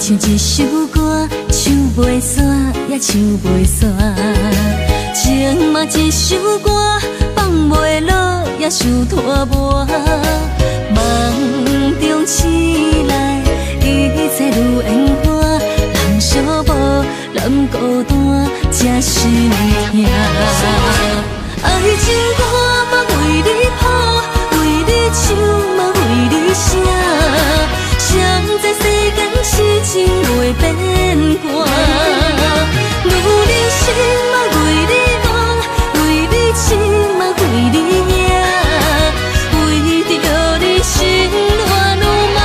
像一首歌，唱袂煞也唱袂煞。情嘛一首歌，放袂落也想拖磨。梦中醒来，一切如烟花。人寂寞，人孤单，才心痛。爱情歌嘛为你谱，为你唱嘛为你写。谁知世间痴情袂变卦，女人心嘛为你梦，为你痴嘛为你赢，为着你心乱如麻。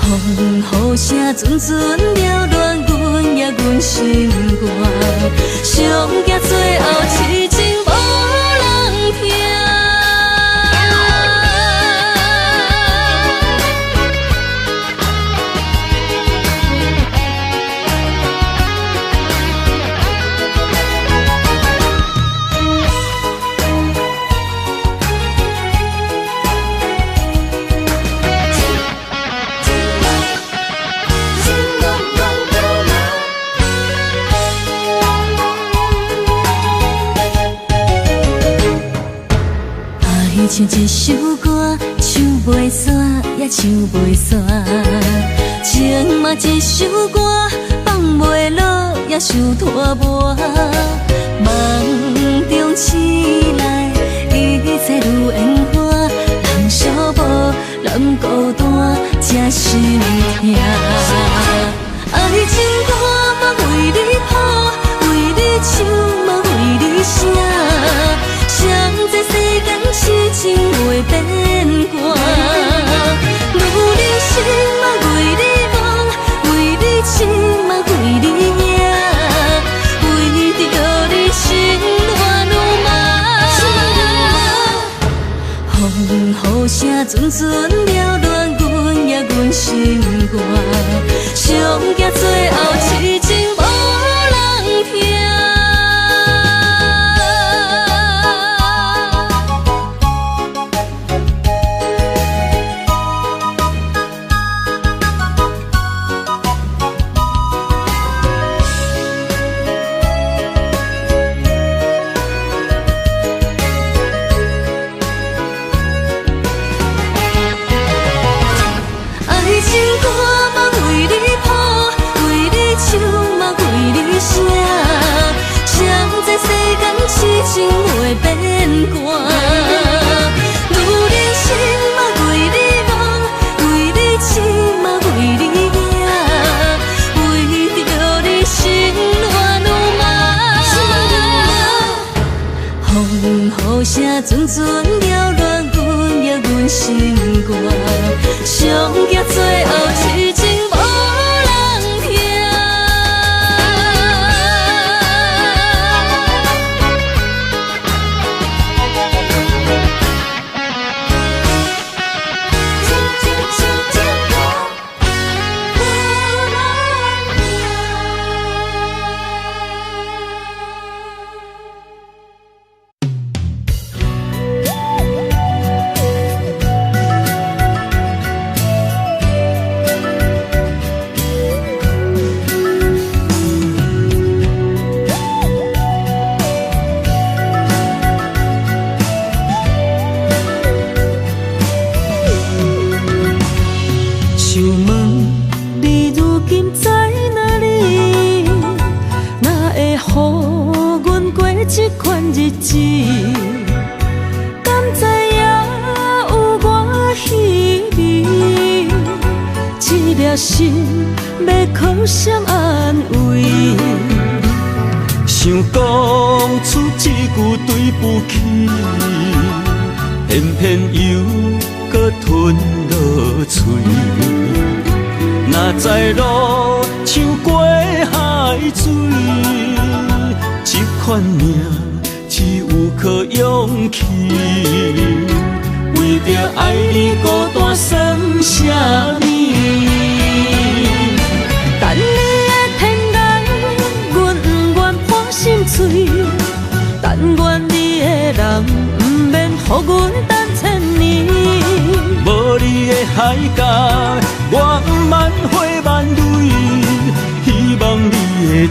风雨声阵阵缭乱，阮也阮心肝，上惊最后痴情无人听。像一首歌，唱袂煞也唱袂煞。情嘛一首歌，放袂落也想拖磨。梦中醒来，一切如烟花。人寂寞，人孤单，才心痛。爱情歌嘛为你谱，为你唱嘛为你写。谁知世间痴情袂变卦，女人心嘛为你梦，为你痴嘛为你赢，为着你心乱如麻。风雨声阵阵缭乱，阮也阮心肝，上惊最后痴情无人听。痴情袂变卦，女人心嘛为你梦，为你痴嘛为你赢，为着你心乱如麻。风雨声阵阵缭乱，阮也阮心肝，上惊最后痴情无人听。心要靠谁安慰？想讲出一句对不起，偏偏又搁吞落嘴。若知路像过海水，这款命只有靠勇气。为着爱你孤单算什么？等你的天涯，阮不愿破心碎。但愿你的人不免予阮等千年。无你的海角，我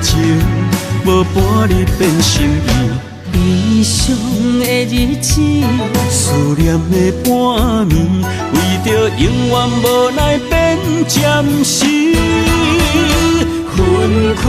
情，无半日变心意。悲伤的日子，思念的半暝，为着永远无奈变暂时分开。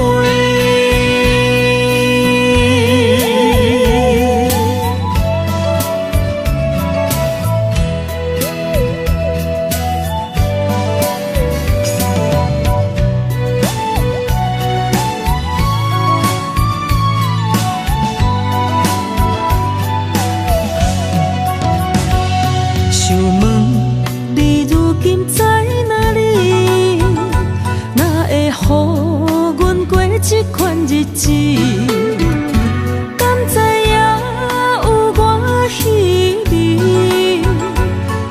想问你如今在哪里？哪会予阮过这款日子？敢知影有我稀微？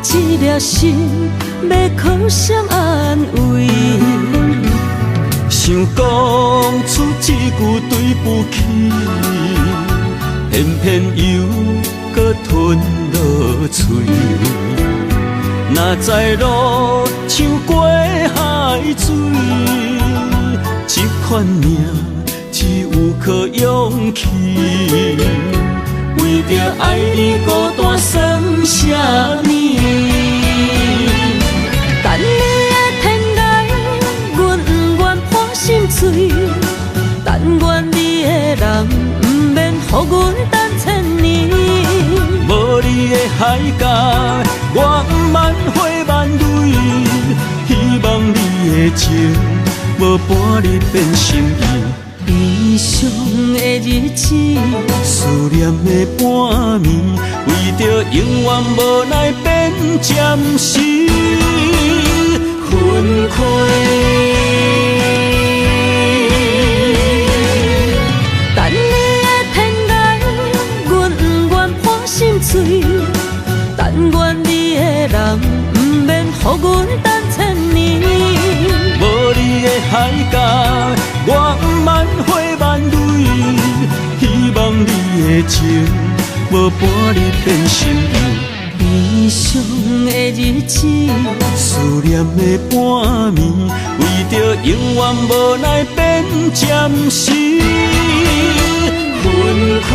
这粒心要靠谁安慰？想讲出一句对不起，偏偏又搁吞落嘴。若知路像过海水，这款命只有靠勇气。为着爱你孤单算什么？等你的天涯，阮不愿破心碎。但愿你的人，不免予阮等千年。无你的海角，我万回万泪。希望你的情，无半日变心意。悲伤的日子，思念的半暝，为着永远无奈变暂时分开。等你的天涯，阮不愿破心碎。但愿你的人，不免予阮等千年。无你的海角，我万回万泪。希望你的情，无半日变心意。悲伤的日子，思念的半暝，为着永远无奈变暂时分开。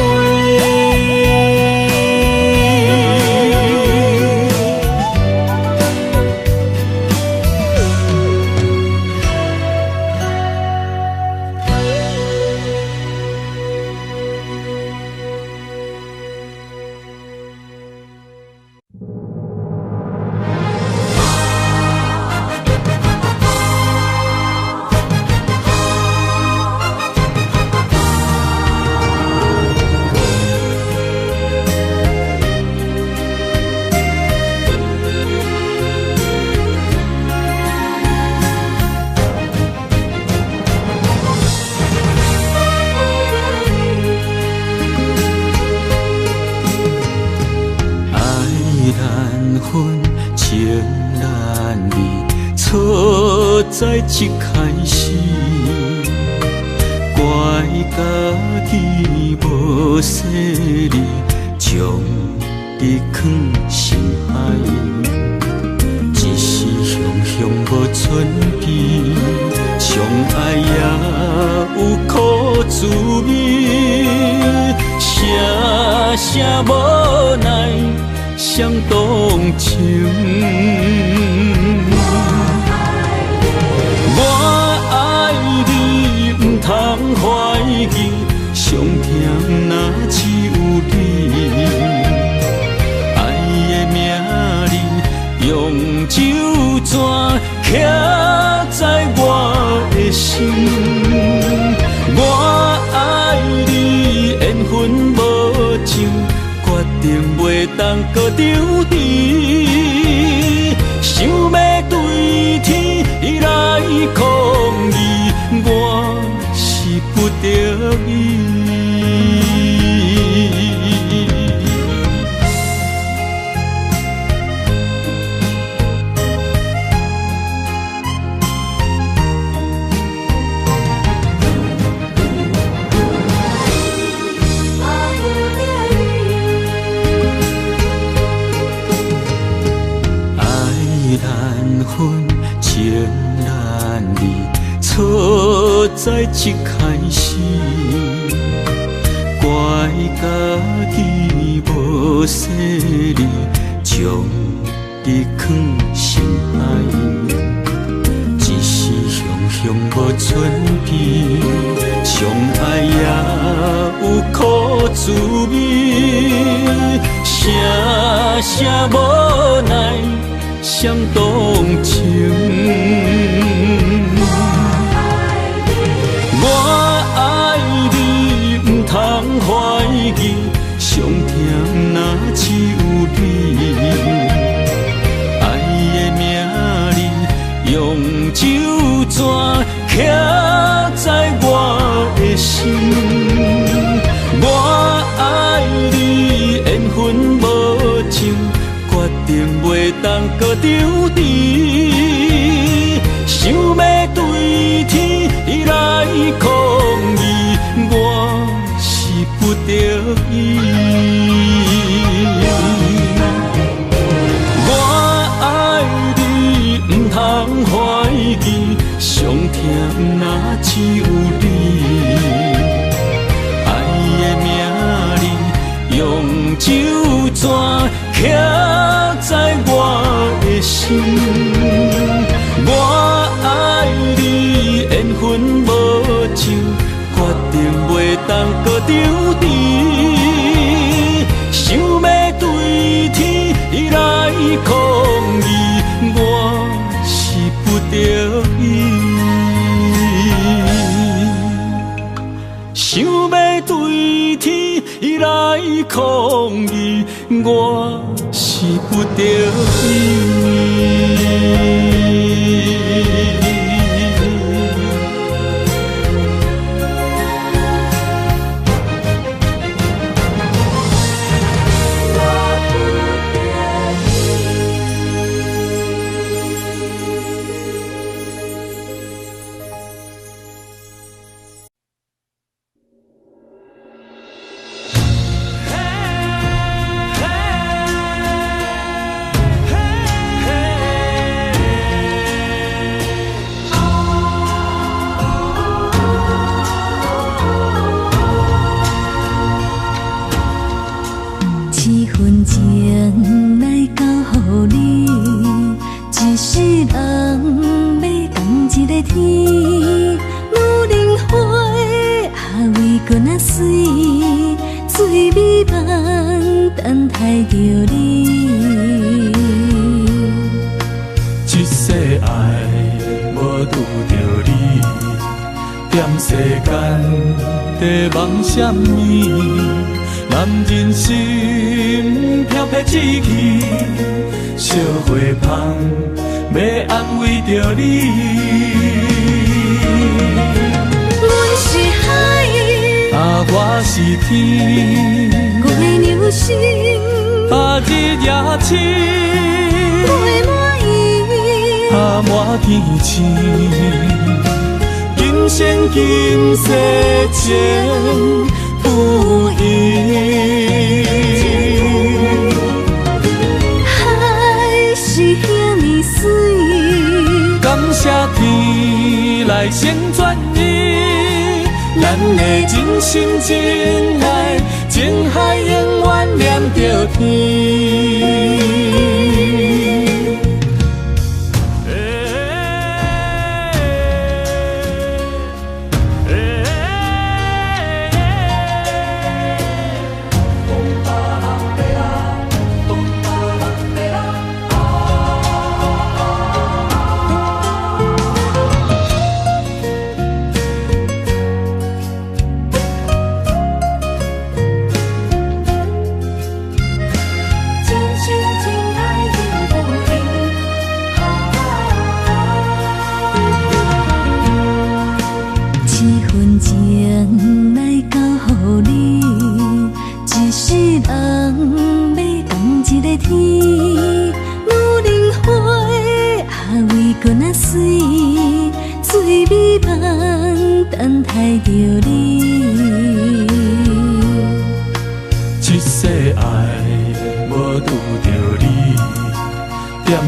在一开始，怪家己无细腻，将你藏心海。一时雄雄无存期，相爱也有苦滋味，声声无奈伤动情。通怀疑，上疼若只有你。爱的名字用酒泉刻在我的心。我爱你，缘分无尽，决定袂当搁丢弃。想要对天来抗议，我是不得已。爱难分，情难离，错在一开始，怪家己无细腻，将伊放心海。一时雄雄无准备，相爱也有苦滋味，声声无奈伤动情。我爱你，不通怀疑，上甜若只有你。爱的名字用酒泉刻在我的心。我爱你，缘分无情，决定袂当搁丢低。想要对天来抗议，我是不得已。我爱你，不通怀疑，上甜若只有你。爱的名字用酒泉刻在我的心。我爱你，缘分无情，决定袂当搁丢低。想要对天来抗议，我是不得已。想要对天来抗议，我是不得已。什么？男人心飘撇志气，小花香要安慰着你。阮是海，我是天，月流星，日也深，月满意，满天星。今生今世情不移，海是遐尼水，感谢天来成全伊，咱的真心真爱，情海永远念着天。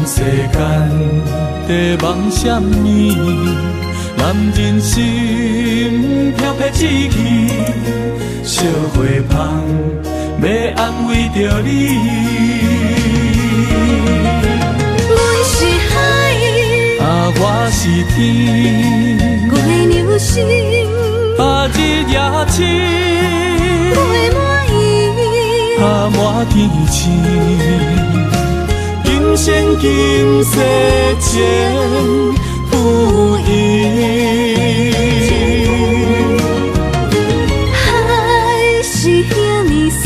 世间在忙什么？男人心飘撇志气，小花香要安慰着你。阮是海，我是天，月流星，日夜深，月满意，满天星。今生今世前不移。海是遐尼水，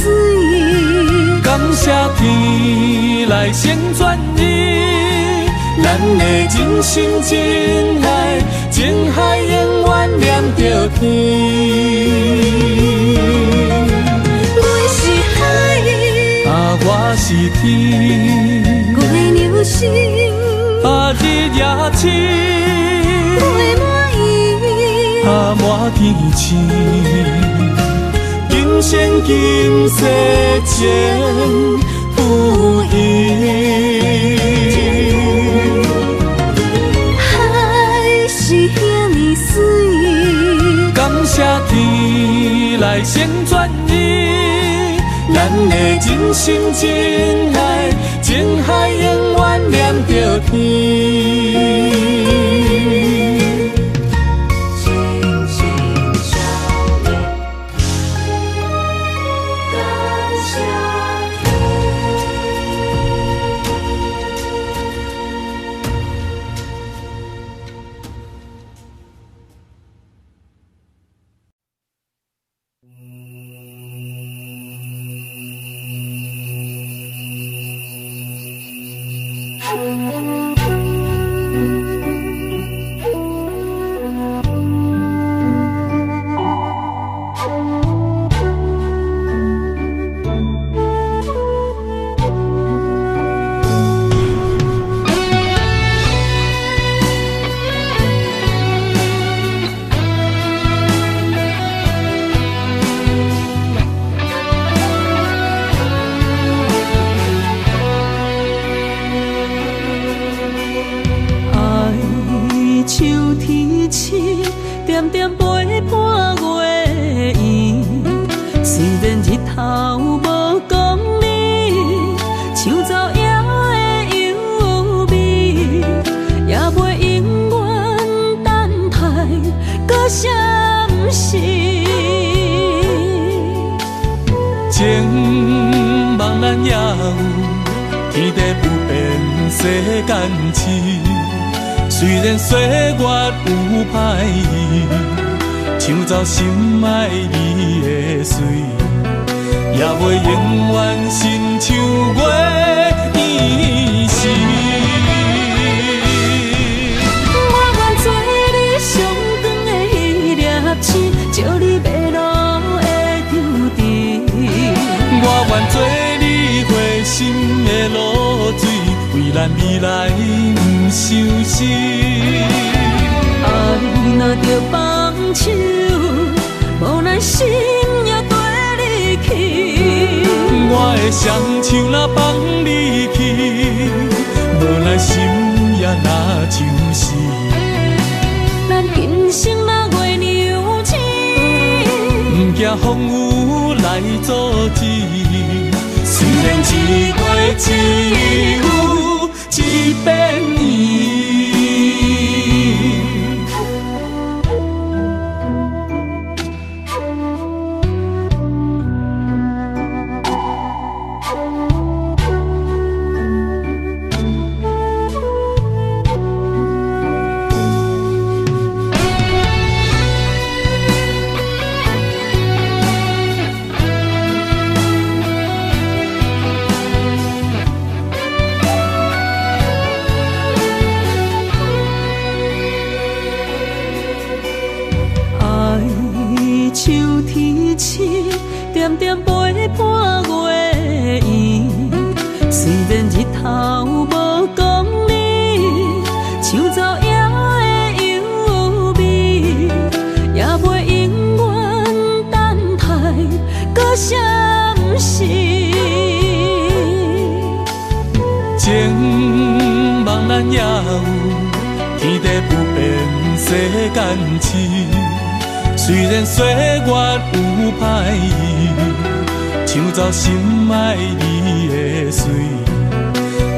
感谢天来成全你，咱的真心真爱，情海永远念着天。阮是海，我是天，月流星，日夜深，月满意，满天星。今生今世前不移。海是遐尼水，感谢天来成全你，咱的真心真爱，情海永远念着天。情茫然也有天地不变世间事，虽然岁月有歹意，抢走心爱你的水，也袂永远亲像月依时。我愿做你上长的迄粒星，照你迷路的丢滴。我愿做你回心的露水，为咱未来不伤心。爱若着放手，无奈心也跟你去。我的双手若放你去，无奈心也若像死。咱今生若月娘星，不惊风雨来阻止。虽然一月只有一遍年。点点陪伴月圆，虽然日头无讲理，抢走夜的幽味，也袂永远等待搁闪逝。情茫然也有天地不变世间痴，虽然岁月有歹意，抢走心爱你的水，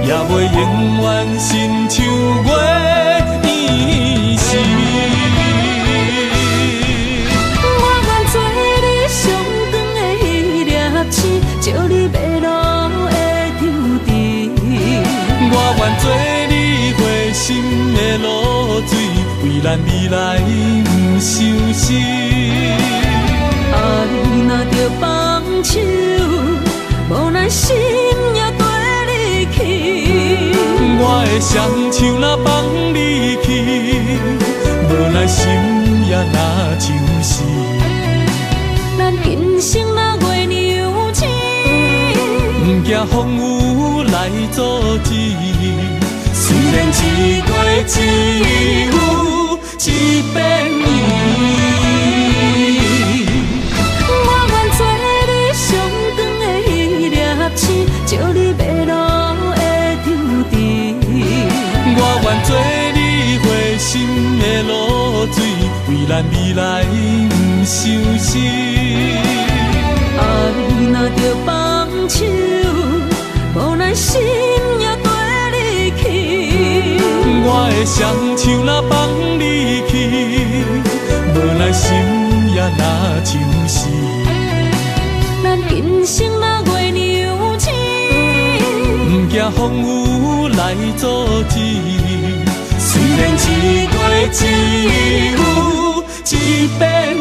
也袂永远亲像月圆时。我愿做你上长的迄粒星，照你迷路的丢滴。我愿做你回心的露水，为咱未来不伤心。爱若着放手，无咱心也跟你去。我的双手若放你去，无咱心也若像是。咱今生若月娘星，不惊风雨来阻止。虽然一月一有一变圆。我愿做你上长的迄粒星，照你迷路的丢滴。我愿做你回心的露水，为咱未来不伤心。爱若着放手，无咱心也跟你去。我的双手若放你去，无咱心也若像是。咱今生若月娘星，不惊风雨来阻止。虽然一月一有一变圆。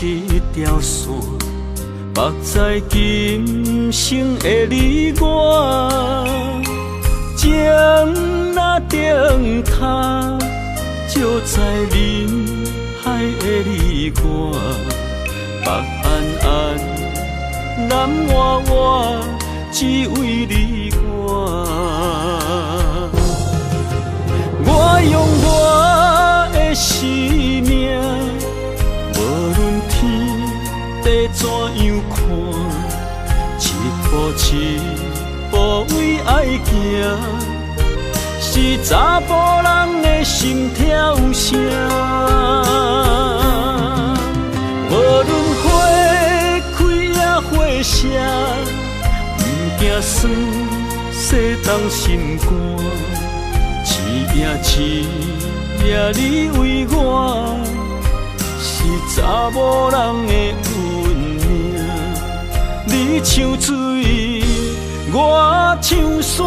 一条线，绑在今生的你我，情若灯塔，照在人海的你我，北暗暗，南弯弯，只为你我。我用我的生命。无论天地怎样看，一步为爱行，是查甫人的心跳声。无论花开也花谢，不惊酸洗动心肝，一夜你为我。是查某人的运命，你像水，我像山。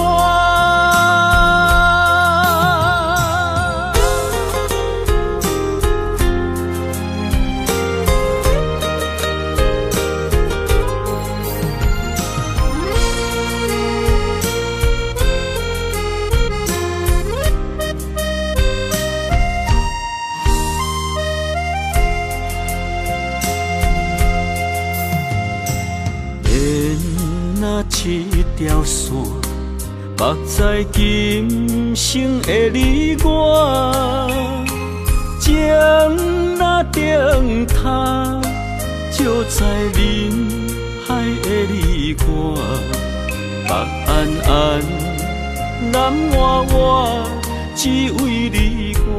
一条线，绑在今生的你我，情若灯塔，照在人海的你我，北暗暗，南弯弯，只为你我。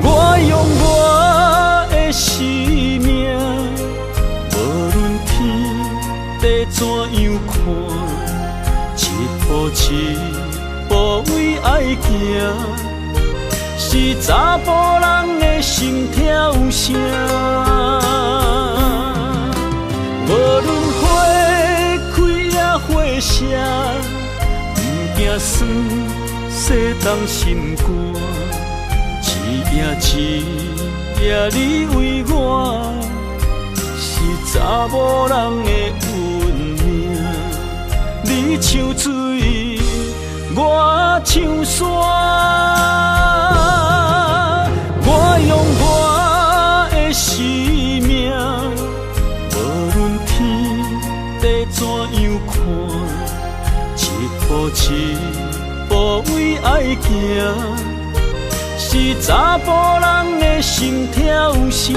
我用我的生命。地怎样看，声。无论花开也花谢，不惊酸洗冻心肝。一夜一夜你为我，是查某人的运命。你像水，我像山，我用我的生命，无论天地怎样看，一步一步为爱行。是查甫人的心跳声，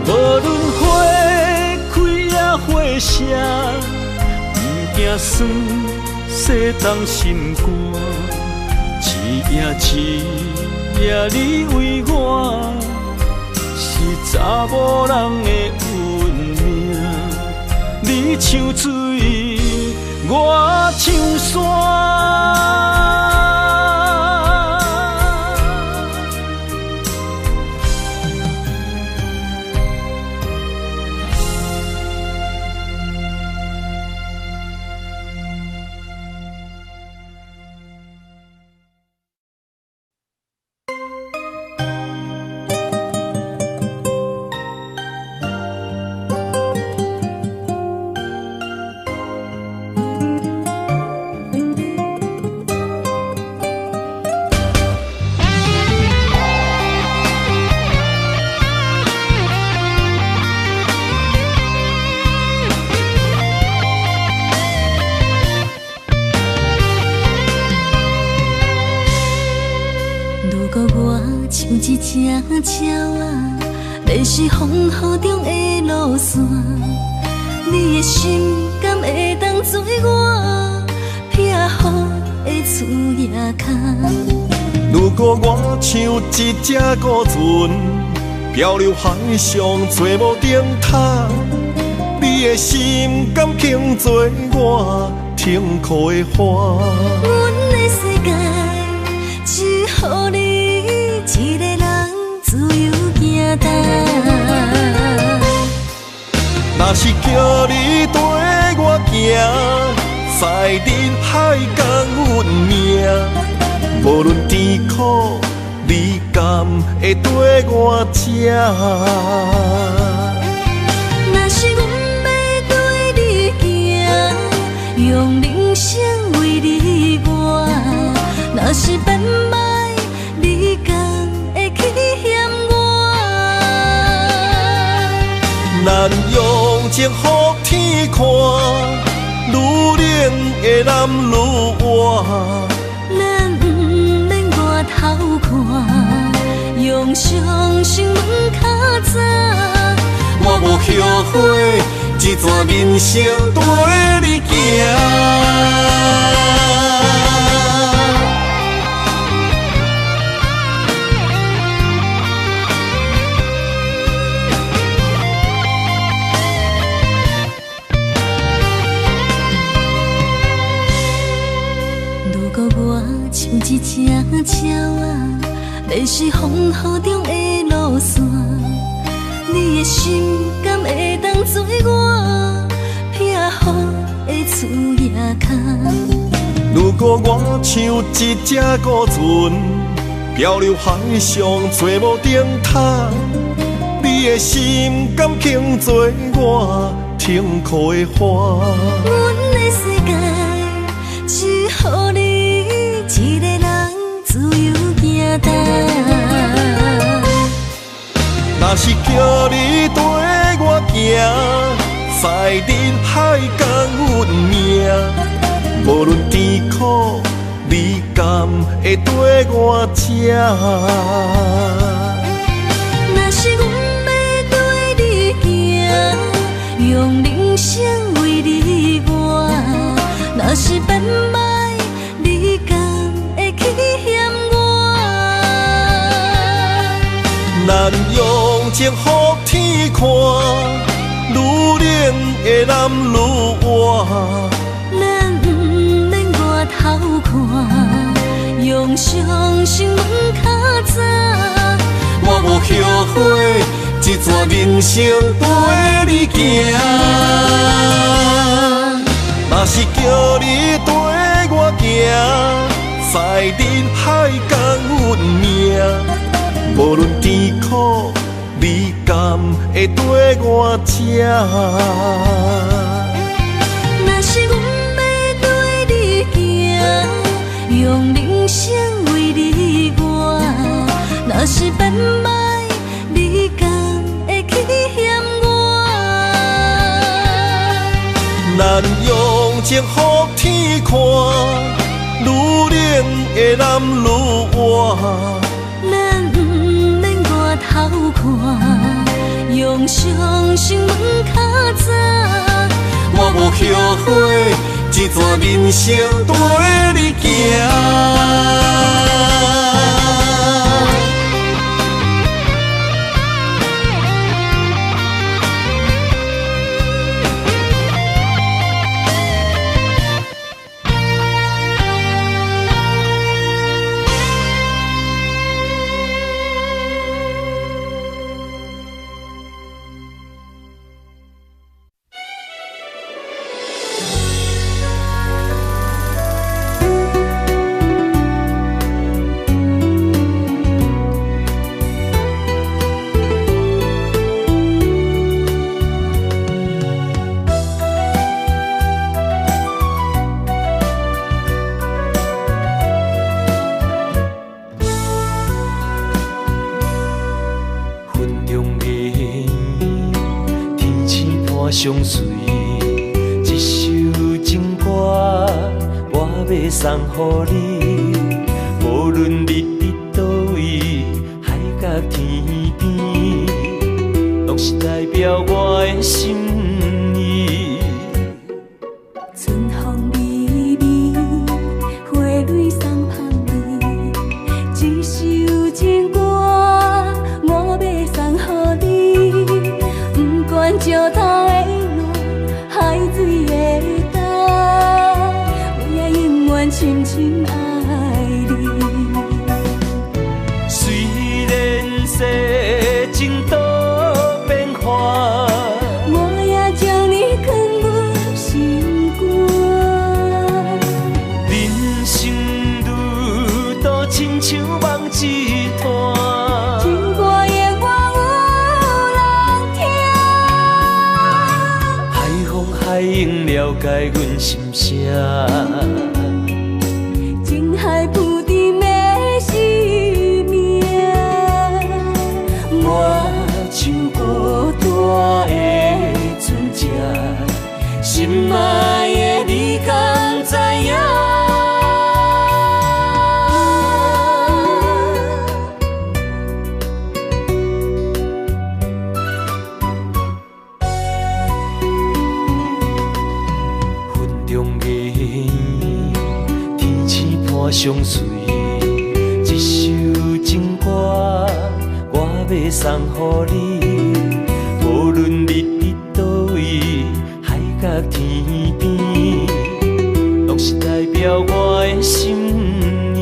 无论花开也花谢，不惊酸洗冻心肝。一夜你为我，是查某人的运命。你像水，我像山。一只鸟啊，迷失风雨中的路线，你的心敢会当做我撇雨的厝夜空？如果我像一只孤船，漂流海上做无定塔，你的心敢肯做我停靠的花？阮的世界只予你一个人自由行动。若是叫你跟我行，在人海共运命，无论甜苦，你敢会跟我吃？若是阮要对你行，用人生为你活，若是变歹，你敢会去嫌我？咱用情予天看，愈冷的男愈活。咱不免外头看，用双心问较早。我无后悔，这段人生跟你行。如果我像一只鸟啊，迷失风雨中的路线，你的心敢会当做我撇雨的厝夜空？如果我像一只孤船，漂流海上做无定塔，你的心敢肯做我停靠的花？阮的世界只予你一个人自由行动。若是叫你跟我行，在人海共运命，无论甜苦，你敢会跟我吃？若是阮要对你行，用人生为你活，若是变歹，你敢会去嫌我？咱用情予天看，愈冷的男愈活。咱不免外头看，用双心问较早。悔，这段人生陪你行。若是叫你跟我行，在人海共运命，无论甜苦，你甘会跟我吃？若是阮要对你行，用人生为你活，若是变歹，你敢会去嫌我？咱用情予天看，愈冷的男愈活。咱不免外头看，用双手问较早。我无后悔，这段人生陪你行。相随一首情歌，我要送予你。无论你伫倒位，海角天边，拢是代表我的心意。春风微微，花蕊送香味，一首情歌，我要送予你。不管石头的路，海水的干，我也永远深深爱你。虽然世情多变化，我也将你藏入心肝。人生路途亲像梦一段，情歌永远有人听。海风海涌了解阮心声，情海浮沉的生命，我像孤单的船只，心爱的你敢知影？云中月圆，天星伴相随，一首情歌，我要送予你。无论你伫倒位，海角天边，拢是代表我的心意。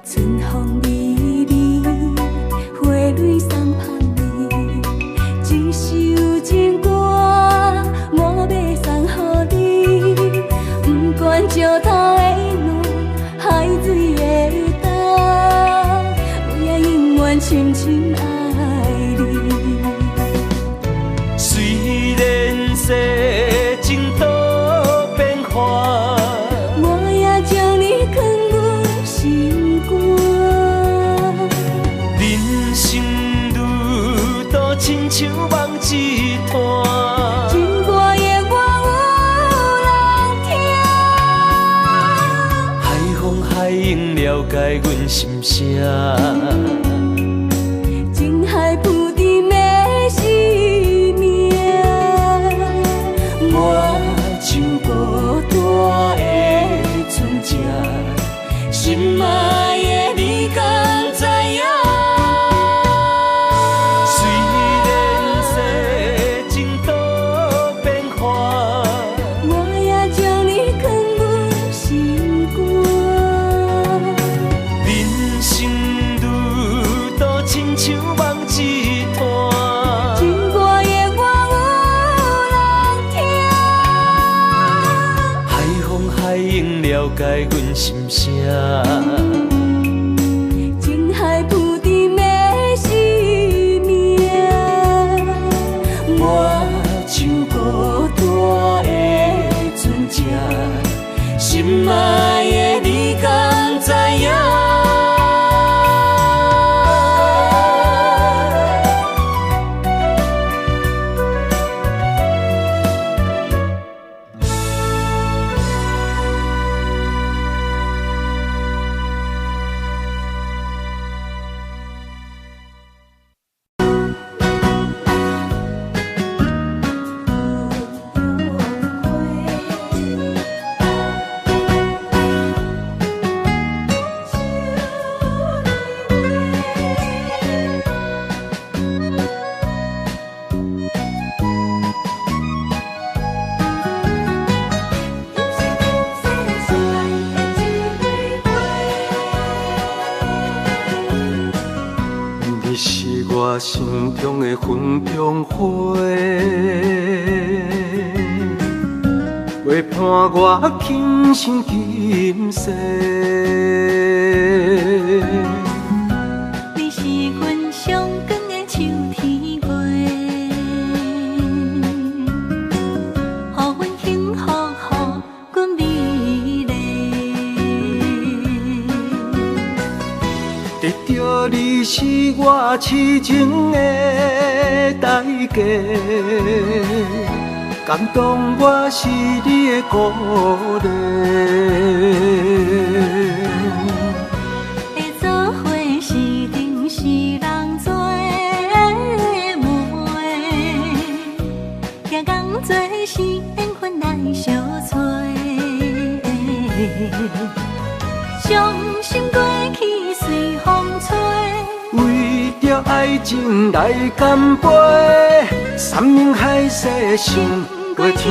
春风微微，花蕊送香味，一首情歌，我要送予你。不管石头的路，海水的干，我也永远深深爱你。虽然世情多变化，我也将你藏入心肝。人生路途亲像梦一段，情歌永远有人听。海风海涌了解阮心声，情海浮沉的生命，我像孤单的船只，心爱的你敢知影？虽然世情多变化，我也将你藏入心肝。人生路来阮心声。情海浮沉的生命，我像孤单的船只，心爱的你敢知影？心中的云中花，陪伴我今生今世。你是阮上光的秋天月，予阮幸福，予阮美丽。得到你是我痴情的代价，感动我是你的鼓励。会做伙是定是人做媒，行工做是缘分来相找。伤心过去随风吹。为着爱情来干杯，山盟海誓想过天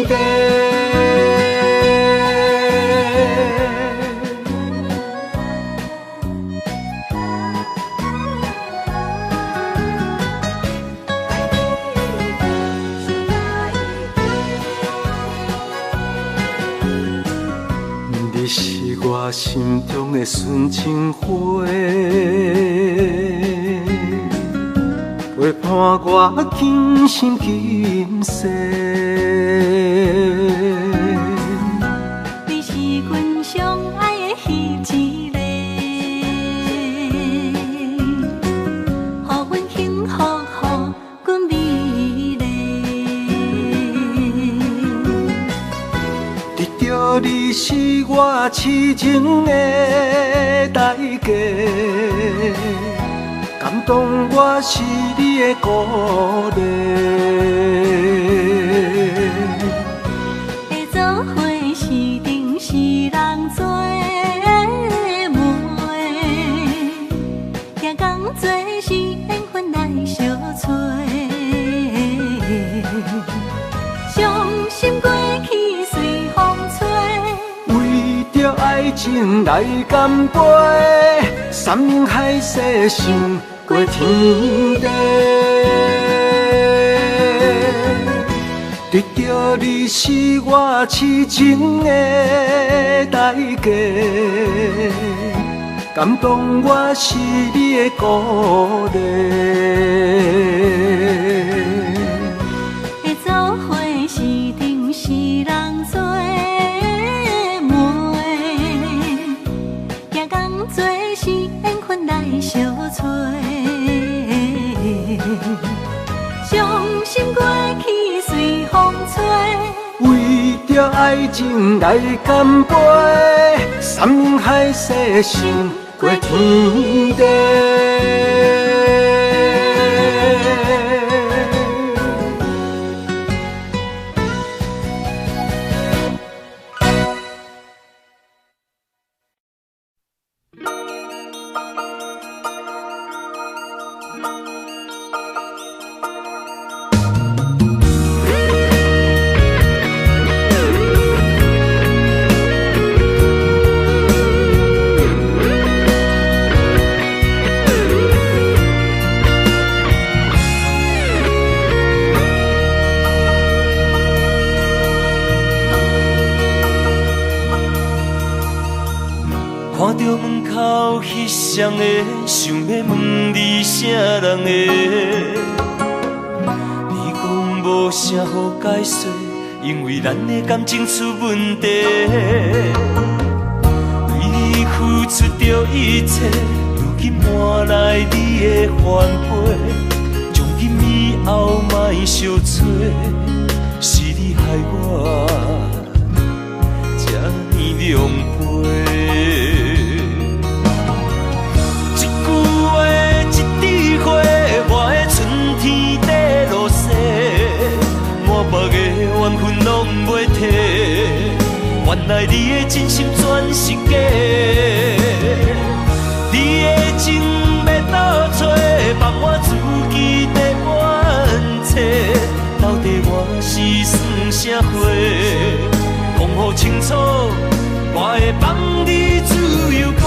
地。你是我心中的纯情花，陪伴我今生今世。你是阮上爱的彼一个，予阮幸福，予阮美丽。得到你是我痴情的代价，感动我是你的鼓励。会做伙是定是人做媒，行工做是缘分来相找。伤心过去随风吹，为着爱情来干杯，山盟海誓想过天地。得到你是我痴情的代价，感动我是你的鼓励。会做伙是定是人做媒，行工做是缘分来相找。伤心过去随风吹，为着爱情来干杯，山盟海誓想过天地。口翕相的，想要问你啥人的？你讲无啥好解释，因为咱的感情出问题。为你付出着一切，如今换来你的反悔。从今以后莫相找，是你害我这呢狼狽。一句话，一枝花，我的春天在落雪，满目的缘分拢袂褪。原来你的真心全是假，你的情要倒找，放我自己在冤切。到底我是算啥货？讲好清楚，我会放你自由飞。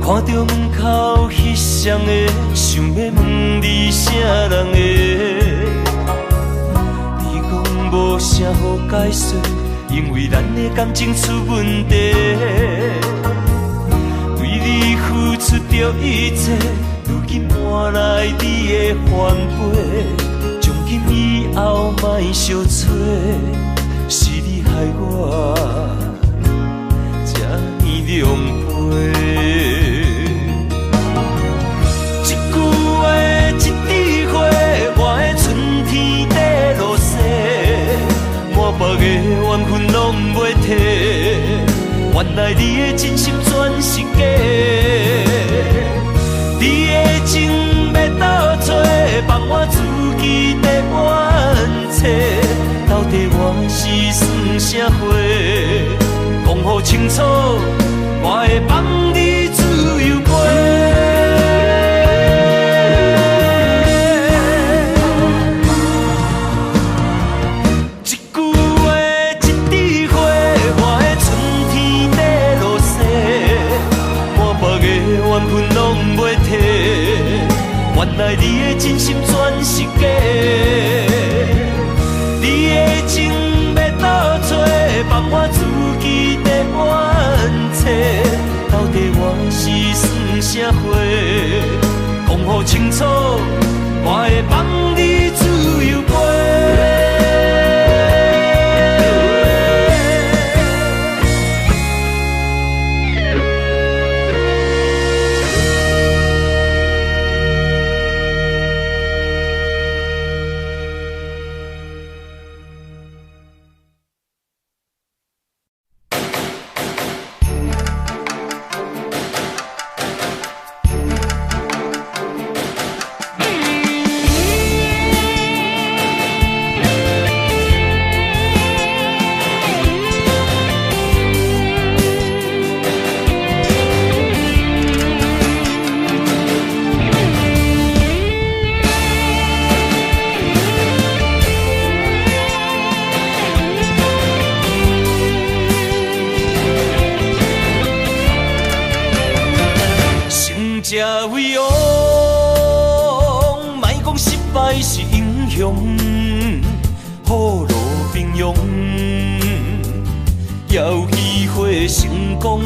看到门口翕相的，想要问你啥人的？你讲无啥好解释，因为咱的感情出问题。为你付出着一切，如今换来你的反悔。从今以后莫相找，是你害我这呢狼狽。满目的缘分拢袂褪，原来你的真心全是假，你的情要倒找，放我自己在冤切。到底我是算啥货？讲好清楚，我会放你自由飞。缘分拢袂褪，原来你的真心全是假，你的情要倒找，放我自己在冤切。到底我是算啥货？讲好清楚，我会放你自由飞。这位王，莫讲失败是英雄，好路平庸，有机会成功，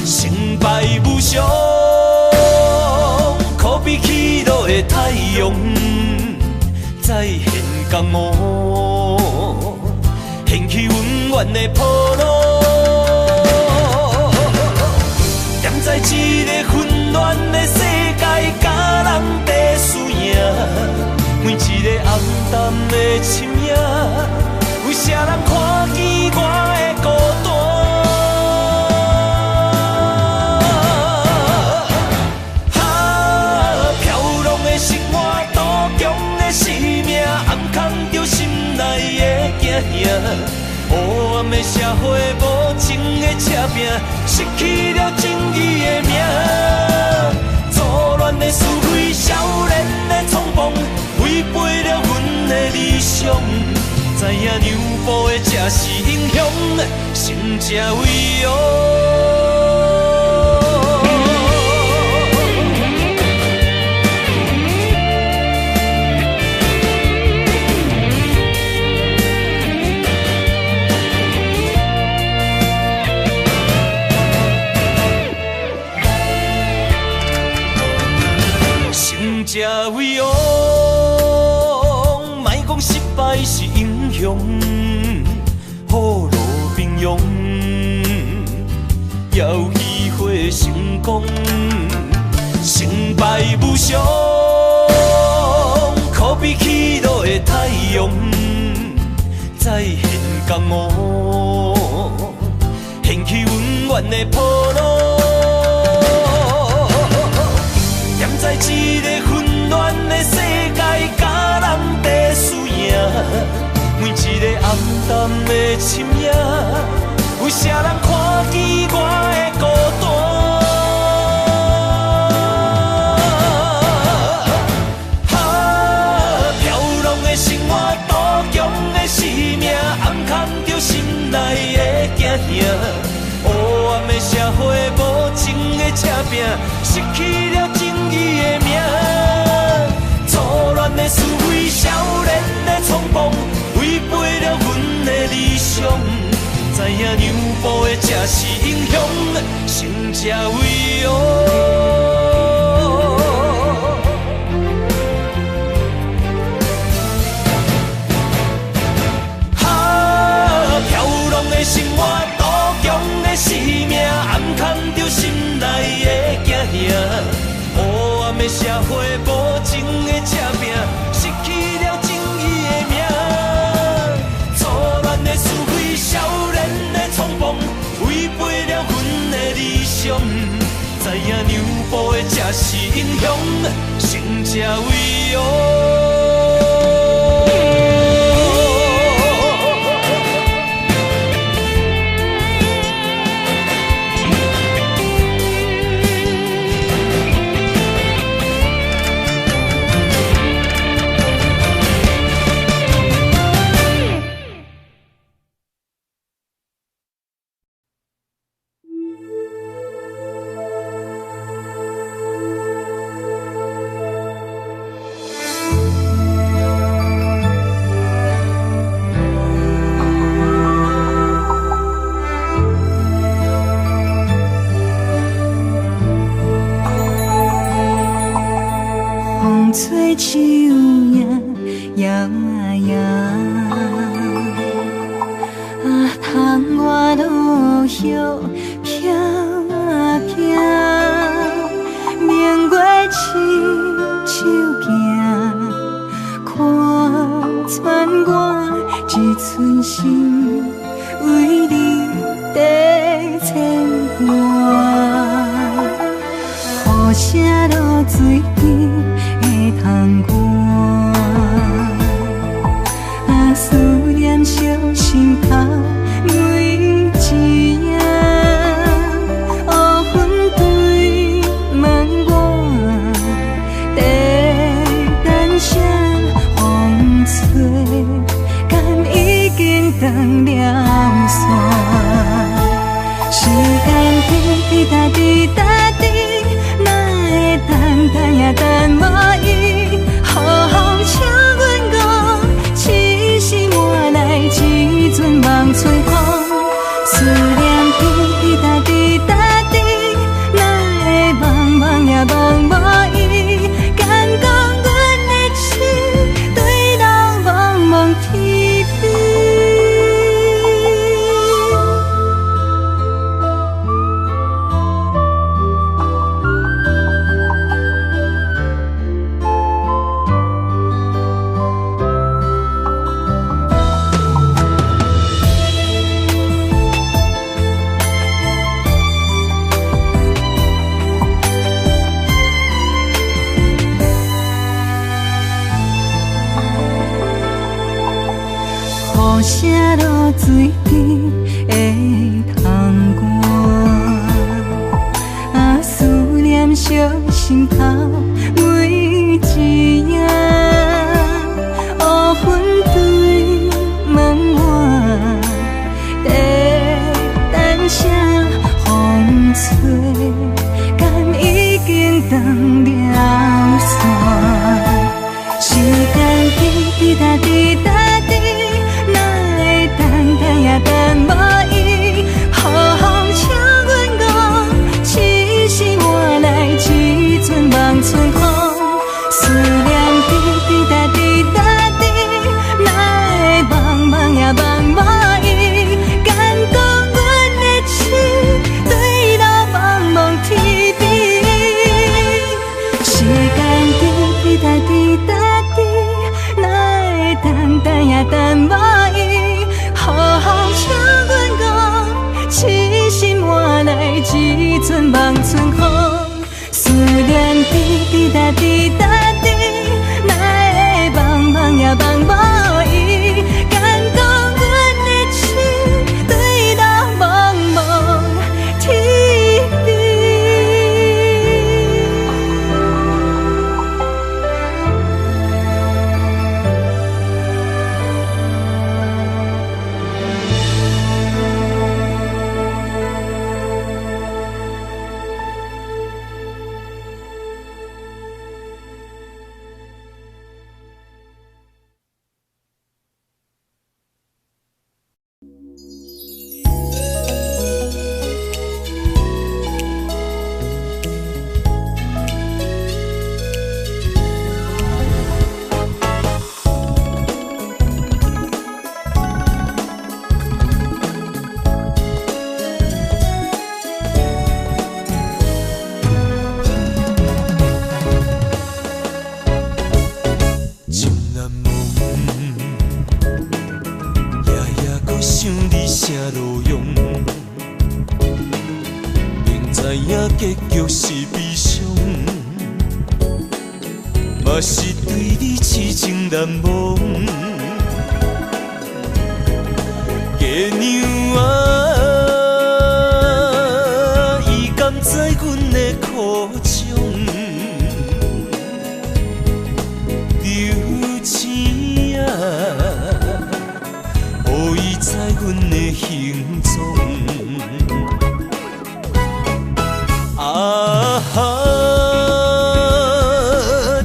成败无常，可比起落的太阳，再现江湖，掀起温暖的波浪。站在一个混乱的世界，甲人在输赢，每一个暗淡的深夜，有啥人看见我的孤单？飘浪的生活，多强的生命，暗藏着心内的惊吓。黑暗的社会，无情的车拼，失去了正义的命。影娘埔的才是英雄，成才伟哦。成才伟哦，莫讲失败是英雄，雨露平庸，也有机会成功。成败无常，可比起落的太阳，再现江湖，掀起温暖的波浪。踮在一个混乱的世界，甲人在输赢。每一个暗淡的深夜，有啥人看见我的孤单？飘浪的生活，多强的生命，暗藏着心内的惊吓。黑暗的社会，无情的车拼，失去了正义的名。错乱的思维，少年的冲动，违背了阮的理想。知影娘埔的才是英雄，成才伟哦。飘浪的生活，多强的生命，暗藏着心内的惊吓。黑暗的社会，无情的车拼，失去了正义的名。错乱的思维，少年的冲动，违背了阮的理想。知影娘埔的才是英雄，成才伟哦。吹树叶摇啊摇，窗外落叶飘啊飘，明月亲手行，看穿我一寸心，为你在牵挂，雨声落水边。通过，思念烧心头每一夜，黑云对问我，在等啥风吹，敢已经断了线，时间滴答滴答滴。等也等无伊，好笑阮讲，痴心换来一阵梦吹风，思念滴答滴答滴，哪会茫茫也茫无伊，敢讲阮的心对人茫茫天边。雨声落水边的窗外，思念烧心头每一夜，黑云对问答滴答滴，哪会等等也等无伊？好风请阮讲，痴心换来一阵望春风。思念滴滴答滴答滴，哪会茫茫也茫无伊？敢讲阮的情对到茫茫天边。结局是悲伤，嘛是对你痴情难忘。月娘啊，伊甘知阮的苦衷，留钱啊，予伊知阮的行踪。啊哈！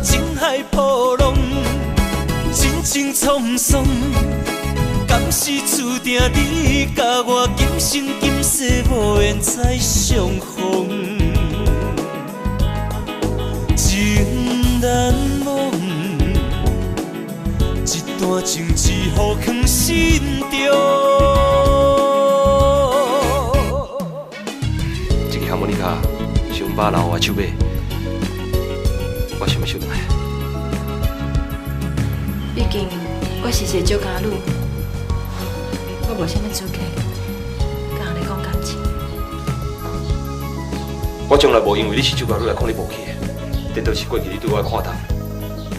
情海波浪，真情沧桑，敢是注定你甲我今生今世无缘再相逢？情难忘，一段情只好藏心中。这个哈莫尼卡。上把老我手尾，我想要收来。毕竟我是一个酒家女，我无啥物资格甲人讲感情。我从来无因为你是酒家女来看你无起的，颠倒是过去你对我的看淡，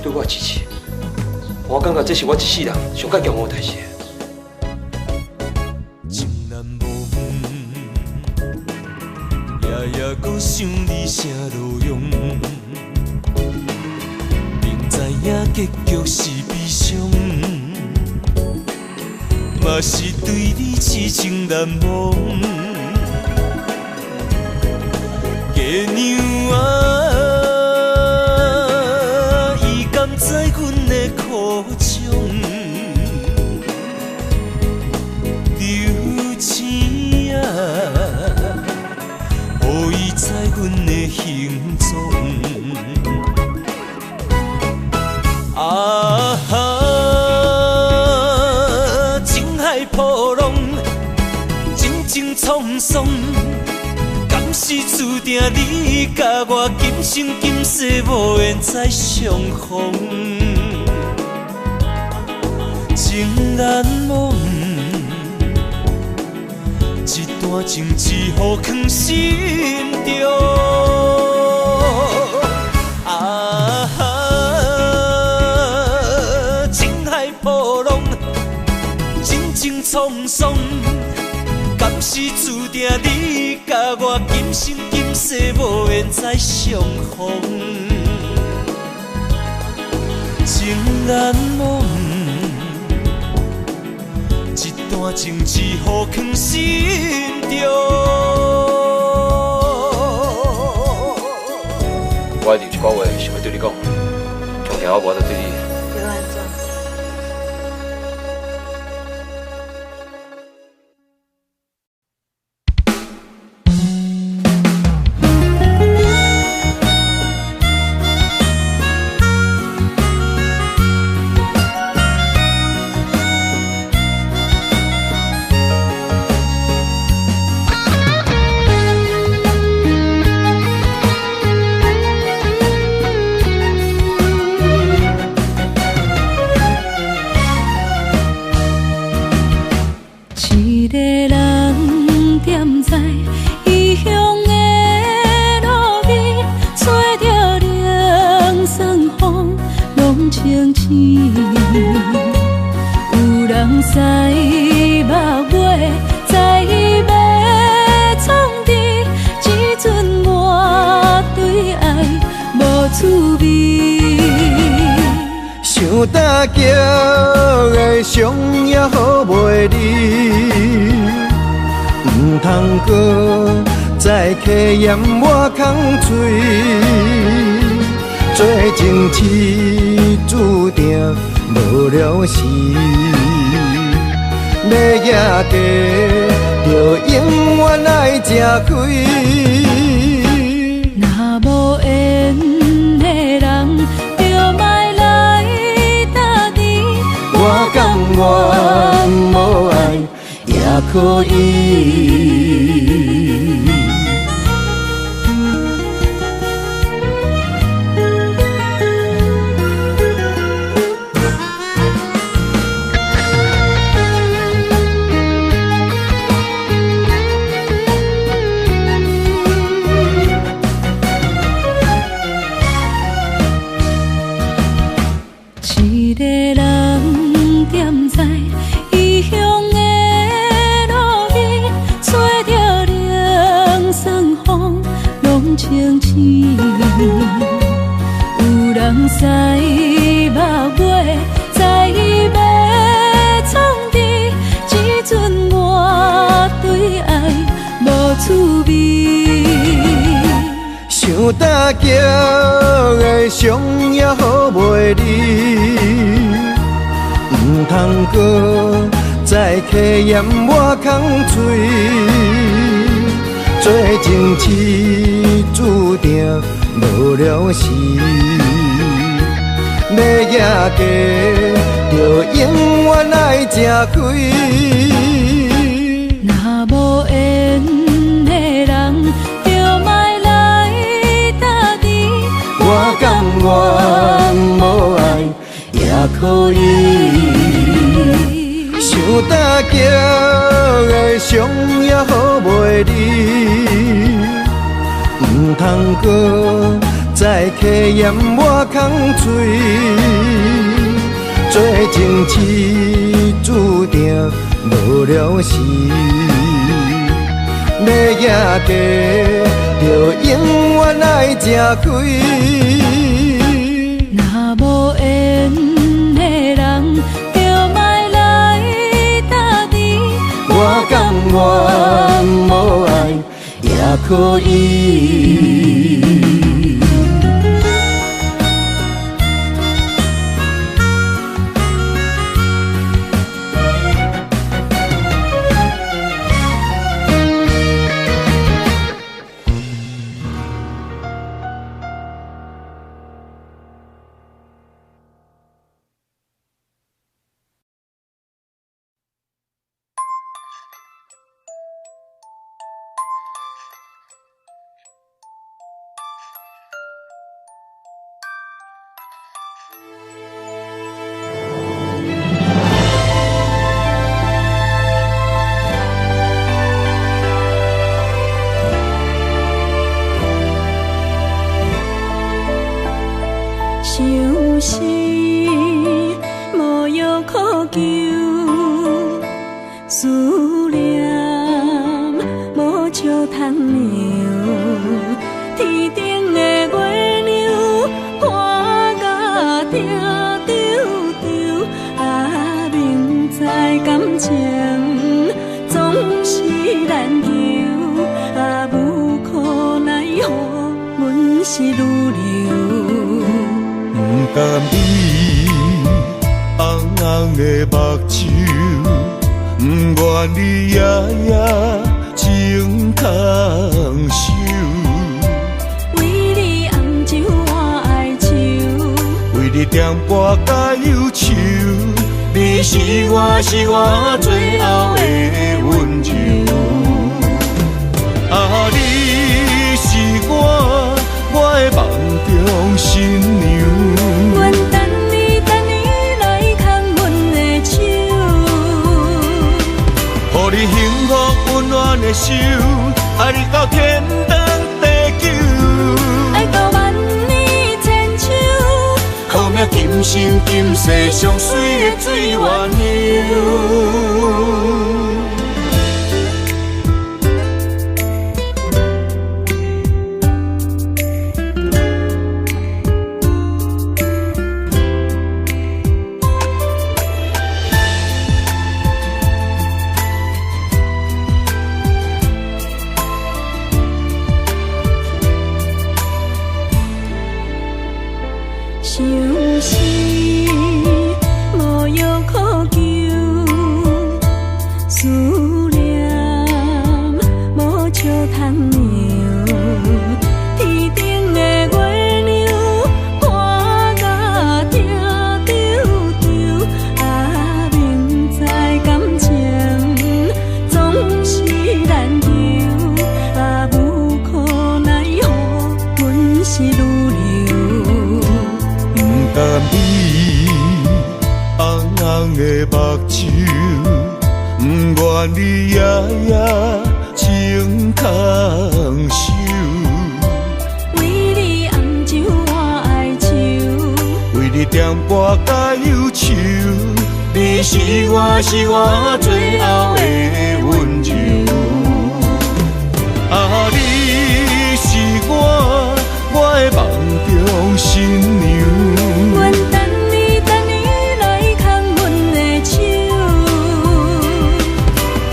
对我的支持。我感觉这是我一世人上该骄傲的代志。还阁想你啥路用，明知影结局是悲伤，嘛是对你痴情难忘。月娘啊，伊甘知阮的苦衷，留钱啊。予伊知阮的行踪，啊哈！情海波浪，真情沧桑，敢是注定你甲我今生今世无缘再相逢？情难忘。一段情只好藏心中。啊哈！情海波浪，真情沧桑，敢是注定你甲我今生今世无缘再相逢？情难忘。一段情只好藏心中。我一定一句话想要对你讲，从今我无得对你。对我安怎？情深，有人使目尾，知要创治，只准我对爱无趣味。想搭桥的伤也好袂离，唔通搁再客嫌我空嘴。做情痴注定无了时，要野家就永远爱吃亏。若无缘的人，就莫来搭敌。我甘愿无爱也可以。一个人踮在异乡的路边，吹着凉爽风，拢清醒。有人使目尾，知要创治，只准我对爱无趣味。想搭桥的伤也好袂离，唔通搁再客嫌我空嘴。做情痴注定无了时，要野家就永远爱吃亏。若无缘的人，就莫来搭敌。我甘愿无爱也可以。想搭桥的伤也好袂离，唔通搁再客嫌我空嘴。做情痴注定无了时，要野家就永远爱吃亏。若无缘的人，就莫来搭敌。我甘愿无爱也可以。想是无药可救，思念无笑通留。天顶的月亮看甲定丢丢，啊，明知感情总是难求，啊，无可奈何，阮是愈流。不甘你红红的目睭，不愿你夜夜情空守。为你红酒换哀愁，为你点歌甲忧愁，你是我最后的温柔。啊，你是我的梦中新娘。阮等你来牵阮的手，予你幸福温暖的手，爱你到天长地久，爱到万年千秋。好命今生今世上水的水源流。想是无药可救，思念无笑通描。天顶的月亮看甲听丢丢，啊，明知感情总是难求，啊，无可奈何，阮是女流。甘你红红的目睭，不愿你夜夜情空守。为你红酒换哀愁，为你点歌甲忧愁，你是我最后的温柔。啊，你是我的梦中新娘。阮等你来牵阮的手，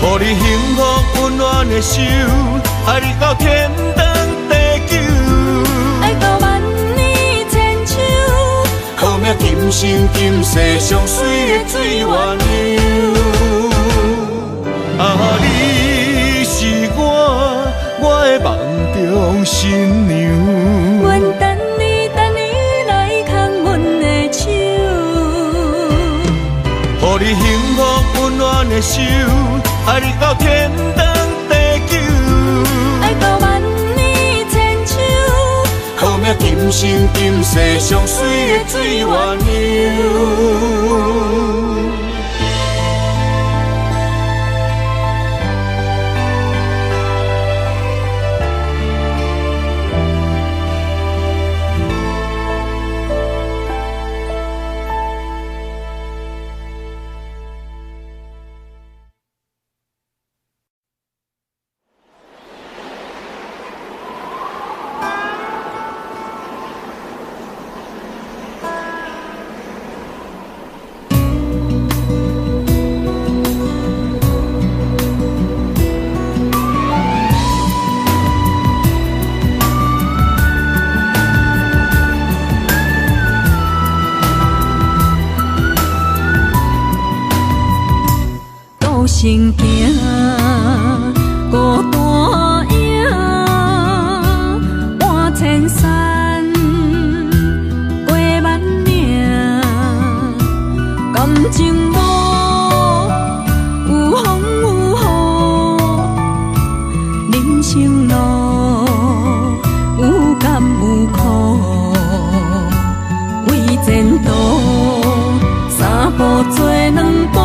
予你幸福温暖的手，爱你到天长地久，爱到万年千秋。好命今生今世上水的水源流。啊，你是我的梦中新娘。阮等你来牵阮的手，予你幸福温暖的手，爱你到天长地久，爱到万年千秋。好命今生今世上水的水源流。行行孤单影，半千山过万岭，感情无有风有雨，人生路有甘有苦，为前途三步做两步。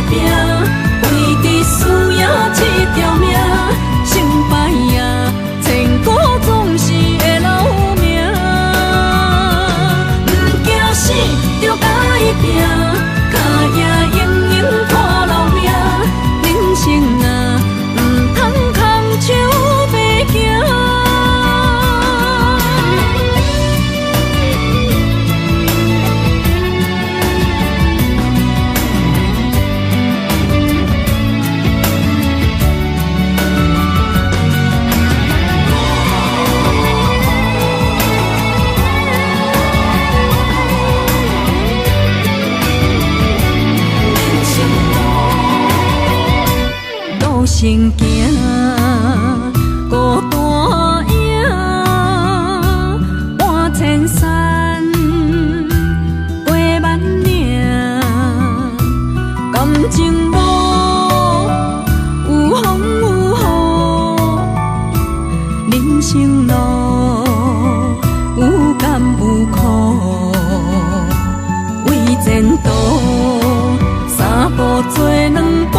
拼，为伫输赢这条命，成败赢，千古总是会留名。不惊死，就甲伊拼，脚赢赢赢看老命。人生啊，唔通空手白行。行行孤单影，半千山过万岭，感情无有风有雨，人生路有甘有苦，为前途三步做两步。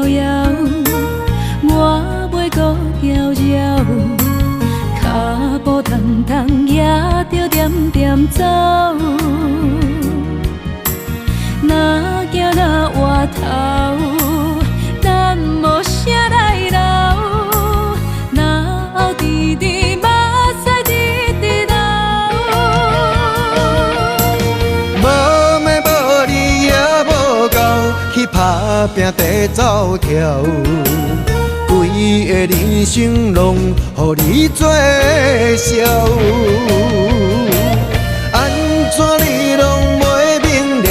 遥，我袂搁搅扰，脚步重重也着点点走。若行若回头，咱无啥来留，若后直直目屎直直流。无妹无你也无够，去打拼地走跳，规个人生拢予你做笑。安怎你拢袂明了，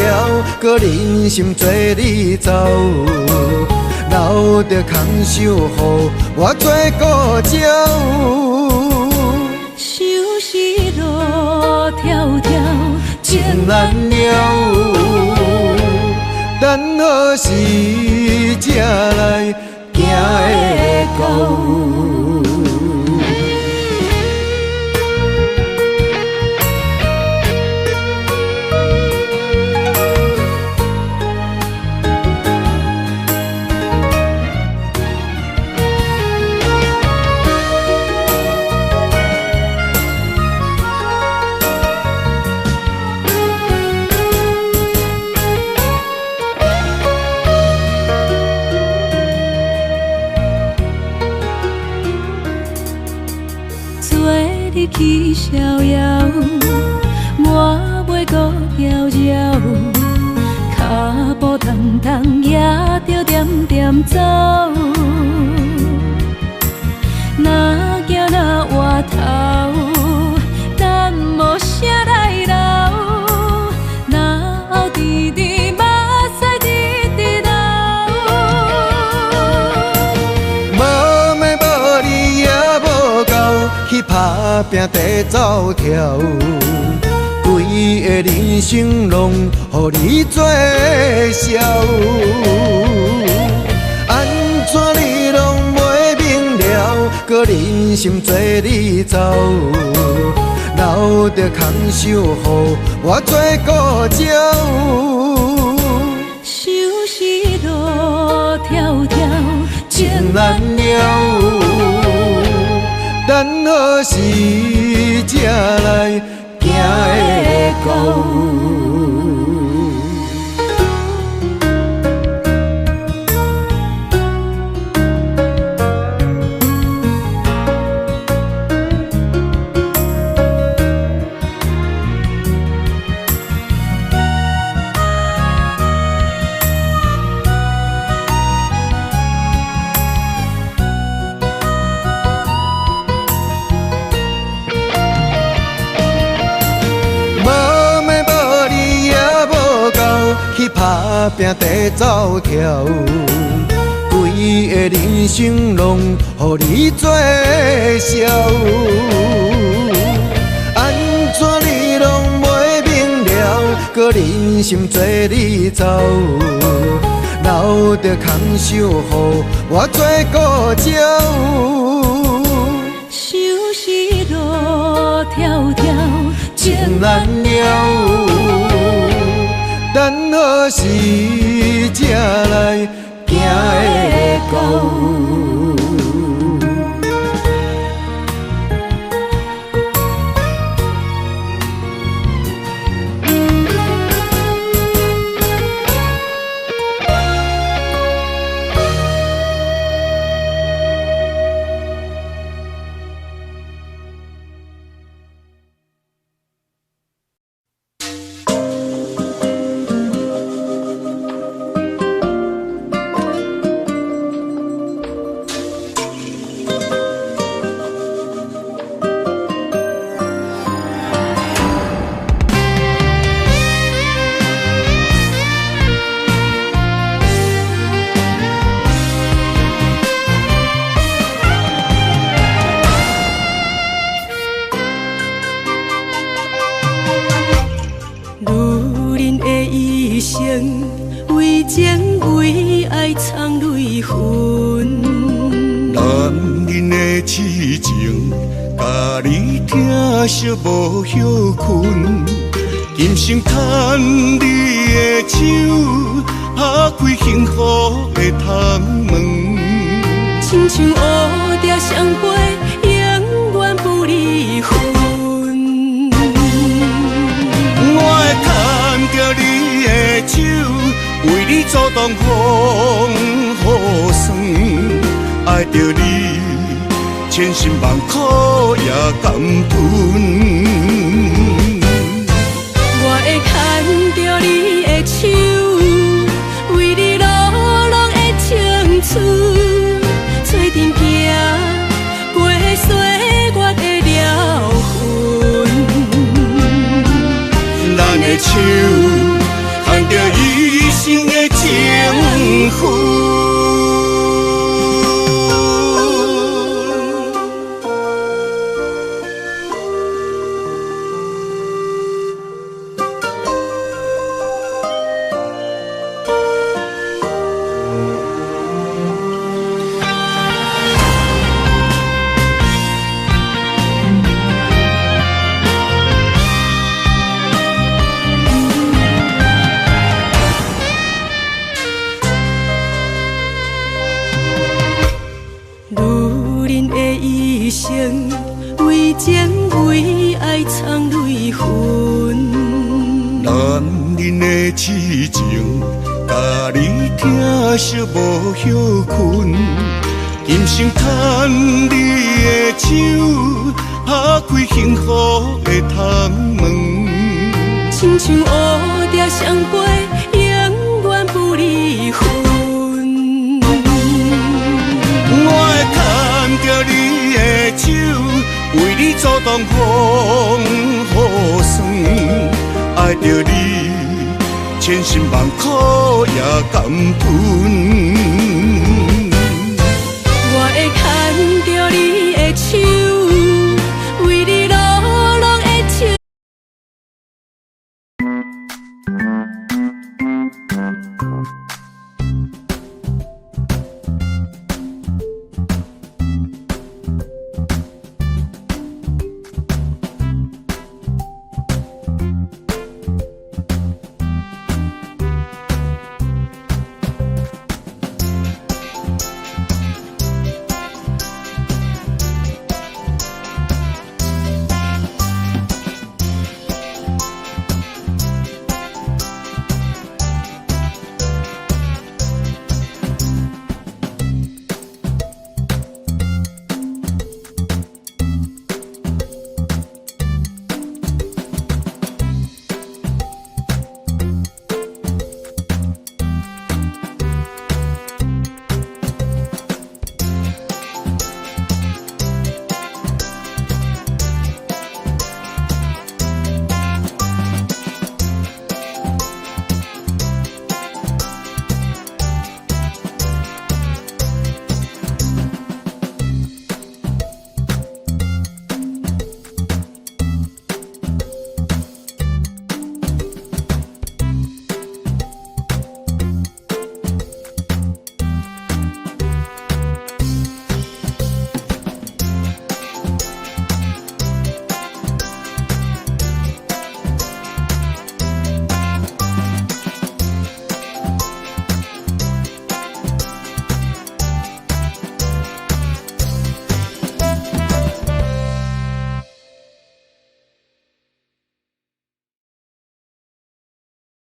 搁忍心做你走，留着空手予我做顾鸟。想是路迢迢，情难了，等何时才来行会到？去逍遥，我袂搁搅扰，脚步重重也着点点走。若行若回头，咱无啥来留，若后直直目屎直直流。无妹无你也无够，去打拼地走跳，规个人生拢予你做笑。安怎你拢袂明了，搁忍心做你走，留着空手予我做顾鸟。想是路迢迢，情难了，等何时才来行会到？去打拼地走跳，规个人生拢予你做笑。安怎你拢袂明了，搁忍心做你走，留着空手予我做顾鸟。想是路迢迢，情难了，等何时才来行会到？为情为爱藏泪痕，男人的痴情，甲你疼惜无休困，今生牵你的手，打开幸福的窗门。亲像乌蝶双飞，永远不离分。我会牵着你的手，为你阻挡风雨霜，爱着你，千辛万苦也甘吞。我会牵着你的手，为你落落的青春，做阵行，陪岁月的疗痕。咱的手，牵着一生的情分。为情为爱藏泪痕，男人的痴情，甲你疼惜无休困。今生牵你的手，打开幸福的窗门。亲像乌蝶双飞，永远不离分。我会牵着你的手，为你阻挡风雨霜，爱着你，千辛万苦也甘吞。